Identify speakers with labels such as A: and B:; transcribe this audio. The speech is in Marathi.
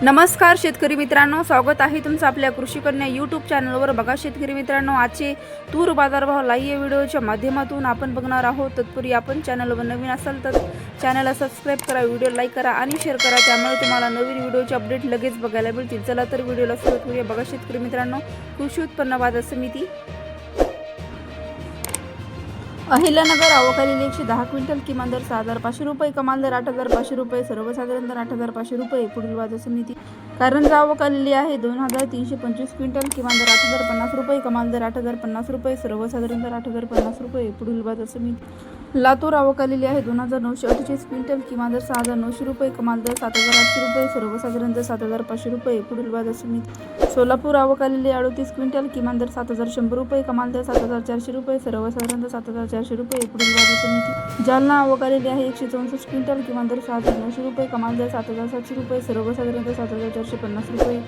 A: नमस्कार शेतकरी मित्रांनो, स्वागत आहे तुमचं आपल्या कृषी कन्या यूट्यूब चॅनलवर। बघा शेतकरी मित्रांनो, आजचे तूर बाजारभाव लाईव्ह व्हिडिओच्या माध्यमातून आपण बघणार आहोत। तत्पूर्वी आपण चॅनलवर नवीन असाल तर चॅनलला सबस्क्राईब करा, व्हिडिओ लाईक करा आणि शेअर करा, त्यामुळे तुम्हाला नवीन व्हिडिओचे अपडेट लगेच बघायला मिळतील। चला तर व्हिडिओला सुरुवात करूया। बघा शेतकरी मित्रांनो, कृषी उत्पन्न बाजार समिती अहिल्यानगर आवकालील 110 क्विंटल, किमान दर 6,500 रुपये, कमाल दर 8,500 रुपये, सर्वसाधारण दर 8,500 रुपये। पुढील बाजार समिती कारंजा आवकालेली आहे 2,325 क्विंटल, किमान दर 8,050 रुपये, कमाल दर 8,050 रुपये, सर्वसाधारण दर 8,050 रुपये। पुढील बाजार समिती लातूर आवकालेली आहे 2,948 क्विंटल, किमान दर 6,900 रुपये, कमाल दर 7,800 रुपये, सर्वसाधारण दर 7,500 रुपये। पुढील बाजार समिती सोलापूर आवकालेली 38 क्विंटल, किमान दर 7,100 रुपये, कमाल दर 7,400 रुपये, सर्वसाधारण दर 7,400 रुपये। पुढील बाजार समिती जालना आवकालेली आहे 164 क्विंटल, किमान दर 6,900 रुपये, कमाल दर 7,700 रुपये, सर्वसाधारण दर 7,450 रुपये।